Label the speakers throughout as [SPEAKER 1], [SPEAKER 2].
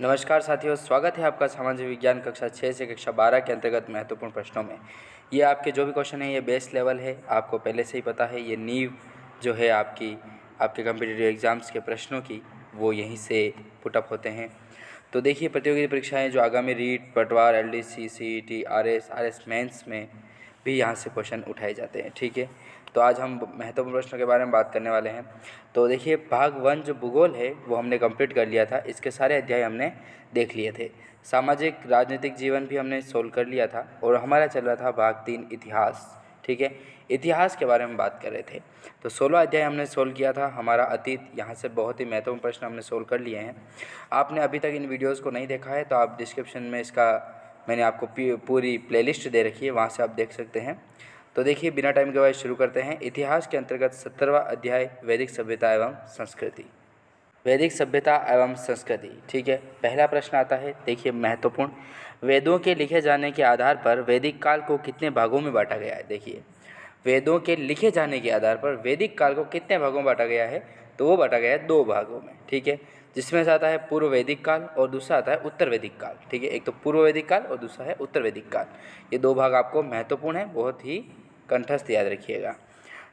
[SPEAKER 1] नमस्कार साथियों, स्वागत है आपका सामाजिक विज्ञान कक्षा 6 से कक्षा 12 के अंतर्गत महत्वपूर्ण प्रश्नों में। ये आपके जो भी क्वेश्चन है ये बेस लेवल है, आपको पहले से ही पता है। ये नींव जो है आपके कॉम्पिटिटिव एग्ज़ाम्स के प्रश्नों की, वो यहीं से पुटअप होते हैं। तो देखिए, प्रतियोगी परीक्षाएँ जो आगामी रीट, पटवार, LDC, CET, RS मेंस में भी यहाँ से क्वेश्चन उठाए जाते हैं। ठीक है, तो आज हम महत्वपूर्ण प्रश्नों के बारे में बात करने वाले हैं। तो देखिए, भाग 1 जो भूगोल है वो हमने कंप्लीट कर लिया था। इसके सारे अध्याय हमने देख लिए थे। सामाजिक राजनीतिक जीवन भी हमने सोल्व कर लिया था और हमारा चल रहा था भाग 3 इतिहास। ठीक है, इतिहास के बारे में बात कर रहे थे। तो 16 अध्याय हमने सोल्व किया था। हमारा अतीत, यहाँ से बहुत ही महत्वपूर्ण प्रश्न हमने सोल्व कर लिए हैं। आपने अभी तक इन वीडियोज़ को नहीं देखा है तो आप डिस्क्रिप्शन में इसका मैंने आपको पूरी प्लेलिस्ट दे रखी है, वहाँ से आप देख सकते हैं। तो देखिए, बिना टाइम के बाद शुरू करते हैं। इतिहास के अंतर्गत 17वां अध्याय वैदिक सभ्यता एवं संस्कृति। वैदिक सभ्यता एवं संस्कृति। ठीक है, पहला प्रश्न आता है, देखिए महत्वपूर्ण। वेदों के लिखे जाने के आधार पर वैदिक काल को कितने भागों में बांटा गया है। देखिए, वेदों के लिखे जाने के आधार पर वैदिक काल को कितने भागों में बांटा गया है, तो वो बांटा गया है 2 भागों में। ठीक है, जिसमें से आता है पूर्व वैदिक काल और दूसरा आता है उत्तर वैदिक काल। ठीक है, एक तो पूर्व वैदिक काल और दूसरा है उत्तर वैदिक काल। ये 2 भाग आपको महत्वपूर्ण है, बहुत ही कंठस्थ याद रखिएगा।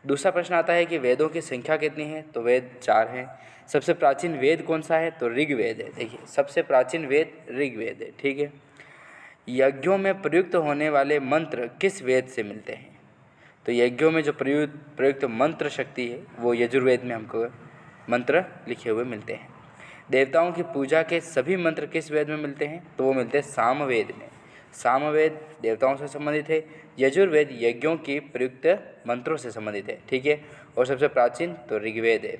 [SPEAKER 1] दूसरा प्रश्न आता है कि वेदों की संख्या कितनी है, तो वेद 4 हैं। सबसे प्राचीन वेद कौन सा है, तो ऋग्वेद है। देखिए, सबसे प्राचीन वेद ऋग्वेद है। ठीक है, यज्ञों में प्रयुक्त होने वाले मंत्र किस वेद से मिलते हैं, तो यज्ञों में जो प्रयुक्त मंत्र शक्ति है वो यजुर्वेद में हमको मंत्र लिखे हुए मिलते हैं। देवताओं की पूजा के सभी मंत्र किस वेद में मिलते हैं, तो वो मिलते हैं सामवेद में। सामवेद देवताओं से संबंधित है, यजुर्वेद यज्ञों की प्रयुक्त मंत्रों से संबंधित है। ठीक है, और सबसे प्राचीन तो ऋग्वेद है।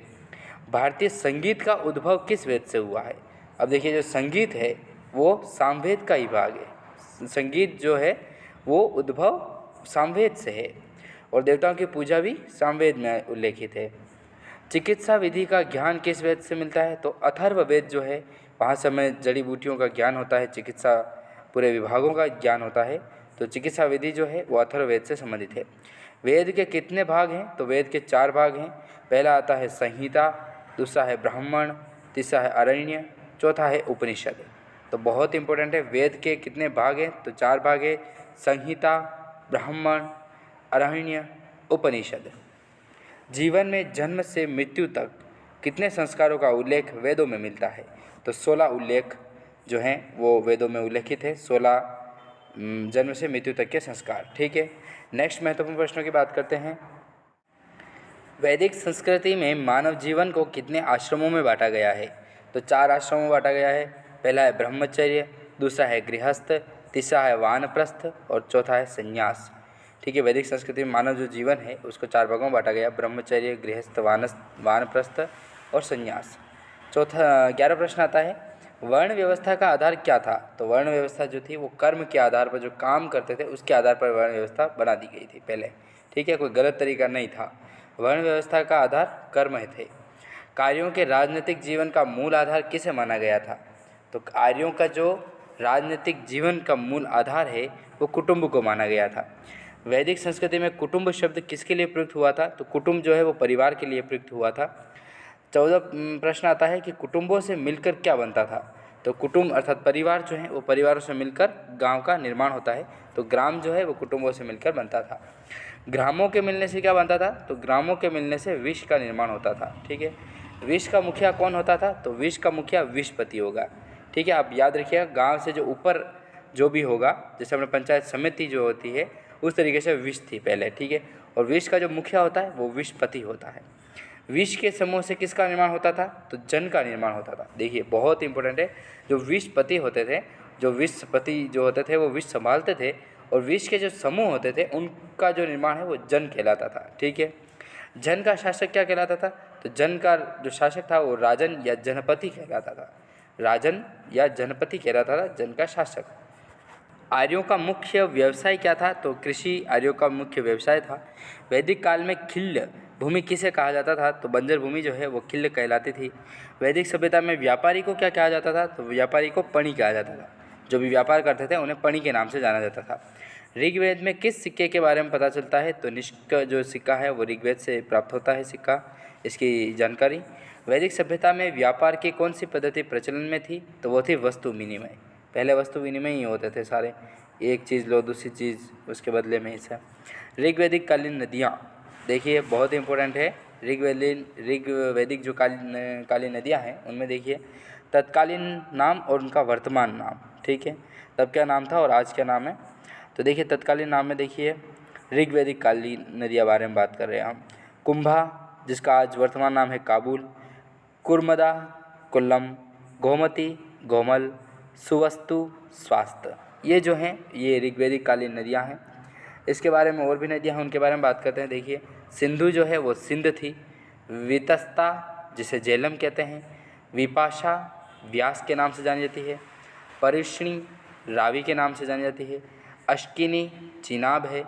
[SPEAKER 1] भारतीय संगीत का उद्भव किस वेद से हुआ है। अब देखिए, जो संगीत है वो सामवेद का ही भाग है। संगीत जो है वो उद्भव सामवेद से है और देवताओं की पूजा भी सामवेद में उल्लेखित है। चिकित्सा विधि का ज्ञान किस वेद से मिलता है, तो अथर्ववेद जो है, वहाँ से हमें जड़ी बूटियों का ज्ञान होता है, चिकित्सा पूरे विभागों का ज्ञान होता है। तो चिकित्सा विधि जो है वो अथर्ववेद से संबंधित है। वेद के कितने भाग हैं, तो वेद के 4 भाग हैं। पहला आता है संहिता, दूसरा है ब्राह्मण, तीसरा है अरण्य, चौथा है उपनिषद। तो बहुत इंपॉर्टेंट है, वेद के कितने भाग हैं, तो 4 भाग है, संहिता, ब्राह्मण, अरण्य, उपनिषद। जीवन में जन्म से मृत्यु तक कितने संस्कारों का उल्लेख वेदों में मिलता है, तो 16 उल्लेख जो हैं वो वेदों में उल्लेखित है। 16 जन्म से मृत्यु तक के संस्कार। ठीक है, नेक्स्ट महत्वपूर्ण प्रश्नों की बात करते हैं। वैदिक संस्कृति में मानव जीवन को कितने आश्रमों में बांटा गया है, तो 4 आश्रमों में बांटा गया है। पहला है ब्रह्मचर्य, दूसरा है गृहस्थ, तीसरा है वानप्रस्थ और चौथा है संन्यास। ठीक है, वैदिक संस्कृति में मानव जो जीवन है उसको 4 भागों में बांटा गया, ब्रह्मचर्य, गृहस्थ, वानप्रस्थ और संन्यास। चौथा 11 प्रश्न आता है, वर्ण व्यवस्था का आधार क्या था, तो वर्ण व्यवस्था जो थी वो कर्म के आधार पर, जो काम करते थे उसके आधार पर वर्ण व्यवस्था बना दी गई थी पहले। ठीक है, कोई गलत तरीका नहीं था। वर्ण व्यवस्था का आधार कर्म थे। कार्यों के राजनीतिक जीवन का मूल आधार किसे माना गया था, तो आर्यों का जो राजनीतिक जीवन का मूल आधार है वो कुटुंब को माना गया था। वैदिक संस्कृति में कुटुंब शब्द किसके लिए प्रयुक्त हुआ था, तो कुटुंब जो है वो परिवार के लिए प्रयुक्त हुआ था। 14 प्रश्न आता है कि कुटुंबों से मिलकर क्या बनता था, तो कुटुंब अर्थात परिवार जो है वो परिवारों से मिलकर गांव का निर्माण होता है। तो ग्राम जो है वो कुटुंबों से मिलकर बनता था। ग्रामों के मिलने से क्या बनता था, तो ग्रामों के मिलने से विष का निर्माण होता था। ठीक है, विष का मुखिया कौन होता था, तो विष का मुखिया विषपति होगा। ठीक है, आप याद रखिएगा, गांव से जो ऊपर जो भी होगा, जैसे अपने पंचायत समिति जो होती है उस तरीके से विष थी पहले। ठीक है, और विष का जो मुखिया होता है वो विषपति होता है। विष के समूह से किसका निर्माण होता था, तो जन का निर्माण होता था। देखिए, बहुत इंपॉर्टेंट है, जो विषपति होते थे, जो विषपति जो होते थे वो विष संभालते थे, और विष के जो समूह होते थे उनका जो निर्माण है वो जन कहलाता था। ठीक है, जन का शासक क्या कहलाता था, तो जन का जो शासक था वो राजन या जनपति कहलाता था। राजन या जनपति कहलाता था जन का शासक। आर्यों का मुख्य व्यवसाय क्या था, तो कृषि आर्यों का मुख्य व्यवसाय था। वैदिक काल में खिल्य भूमि किसे कहा जाता था, तो बंजर भूमि जो है वो खिल्य कहलाती थी। वैदिक सभ्यता में व्यापारी को क्या कहा जाता था, तो व्यापारी को पणि कहा जाता था। जो भी व्यापार करते थे उन्हें पणि के नाम से जाना जाता था। ऋग्वेद में किस सिक्के के बारे में पता चलता है, तो निष्क जो सिक्का है वो ऋग्वेद से प्राप्त होता है सिक्का, इसकी जानकारी। वैदिक सभ्यता में व्यापार की कौन सी पद्धति प्रचलन में थी? तो वो थी वस्तु विनिमय। पहले वस्तु विनिमय ही होते थे सारे, एक चीज़ लो दूसरी चीज़ उसके बदले में हिस्सा। ऋग्वैदिक कालीन नदियाँ, देखिए बहुत इंपॉर्टेंट है। ऋग्वैदिक जो कालीन नदियाँ हैं उनमें देखिए तत्कालीन नाम और उनका वर्तमान नाम, ठीक है, तब क्या नाम था और आज क्या नाम है। तो देखिए तत्कालीन नाम में देखिए ऋग्वैदिक कालीन नदियाँ बारे में बात कर रहे हैं हम। कुंभा, जिसका आज वर्तमान नाम है काबुल, कुर्मदा, कोल्लम, गोमती, गोमल, सुवस्तु, स्वास्थ्य, ये जो हैं ये ऋग्वैदिक कालीन नदियाँ हैं। इसके बारे में और भी नदियाँ हैं उनके बारे में बात करते हैं। देखिए सिंधु जो है वो सिंध थी, वितस्ता जिसे झेलम कहते हैं, विपाशा व्यास के नाम से जानी जाती है, परिष्णी रावी के नाम से जानी जाती है, अश्किनी चिनाब है,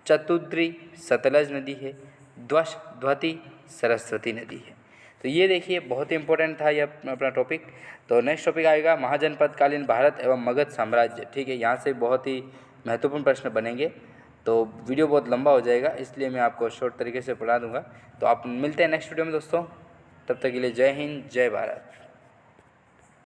[SPEAKER 1] चतुद्री सतलज नदी है, द्वती सरस्वती नदी है। तो ये देखिए बहुत इंपॉर्टेंट था ये अपना टॉपिक। तो नेक्स्ट टॉपिक आएगा महाजनपदकालीन भारत एवं मगध साम्राज्य, ठीक है, यहाँ से बहुत ही महत्वपूर्ण प्रश्न बनेंगे। तो वीडियो बहुत लंबा हो जाएगा इसलिए मैं आपको शॉर्ट तरीके से पढ़ा दूंगा। तो आप मिलते हैं नेक्स्ट वीडियो में दोस्तों, तब तक के लिए जय हिंद जय भारत।